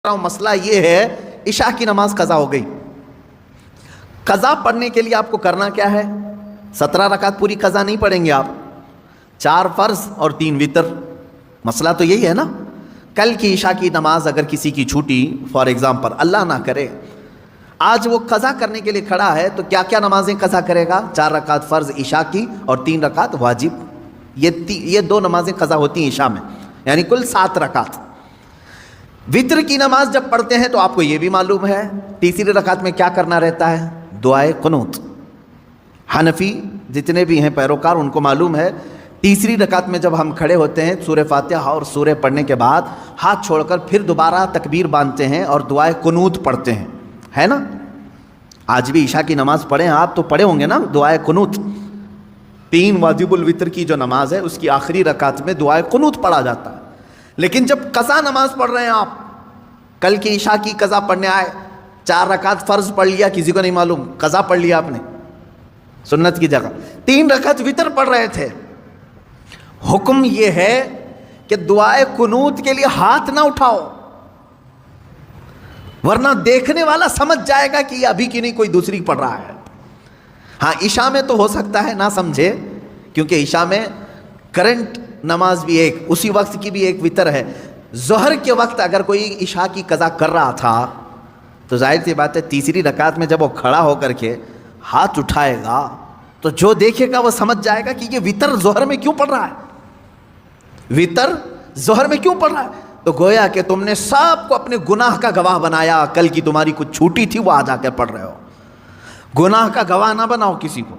مسئلہ یہ ہے عشاء کی نماز قضا ہو گئی. قضا پڑھنے کے لیے آپ کو کرنا کیا ہے؟ 17 رکعت پوری قضا نہیں پڑھیں گے آپ, 4 فرض اور 3 وتر. مسئلہ تو یہی ہے نا. کل کی عشاء کی نماز اگر کسی کی چھوٹی, فار ایگزامپل اللہ نہ کرے آج وہ قضا کرنے کے لیے کھڑا ہے, تو کیا کیا نمازیں قضا کرے گا؟ 4 رکعت فرض عشاء کی اور 3 رکعت واجب. یہ 2 نمازیں قضا ہوتی ہیں عشاء میں, یعنی کل 7 رکعت. وتر کی نماز جب پڑھتے ہیں تو آپ کو یہ بھی معلوم ہے تیسری رکعت میں کیا کرنا رہتا ہے؟ دعائے قنوت. حنفی جتنے بھی ہیں پیروکار ان کو معلوم ہے تیسری رکعت میں جب ہم کھڑے ہوتے ہیں سورہ فاتحہ اور سورہ پڑھنے کے بعد ہاتھ چھوڑ کر پھر دوبارہ تکبیر باندھتے ہیں اور دعائے قنوت پڑھتے ہیں, ہے نا؟ آج بھی عشاء کی نماز پڑھیں آپ تو پڑھے ہوں گے نا دعائے قنوت. 3 واجب الوتر کی جو نماز ہے اس کی آخری رکعت میں دعائے قنوت پڑھا جاتا ہے. لیکن جب قضا نماز پڑھ رہے ہیں آپ, کل کی عشاء کی قضا پڑھنے آئے, 4 رکعت فرض پڑھ لیا, کسی کو نہیں معلوم قضا پڑھ لیا آپ نے سنت کی جگہ, 3 رکعت وتر پڑھ رہے تھے. حکم یہ ہے کہ دعائے قنوت کے لیے ہاتھ نہ اٹھاؤ, ورنہ دیکھنے والا سمجھ جائے گا کہ یہ ابھی کی نہیں کوئی دوسری پڑھ رہا ہے. ہاں عشاء میں تو ہو سکتا ہے نہ سمجھے, کیونکہ عشاء میں کرنٹ نماز بھی ایک اسی وقت کی بھی ایک وتر ہے. ظہر کے وقت اگر کوئی عشاء کی قضا کر رہا تھا تو ظاہر سی بات ہے تیسری رکعت میں جب وہ کھڑا ہو کر کے ہاتھ اٹھائے گا تو جو دیکھے گا وہ سمجھ جائے گا کہ یہ وتر ظہر میں کیوں پڑھ رہا ہے, وتر ظہر میں کیوں پڑھ رہا ہے. تو گویا کہ تم نے سب کو اپنے گناہ کا گواہ بنایا. کل کی تمہاری کچھ چھوٹی تھی وہ آج آ کر پڑھ رہے ہو. گناہ کا گواہ نہ بناؤ کسی کو.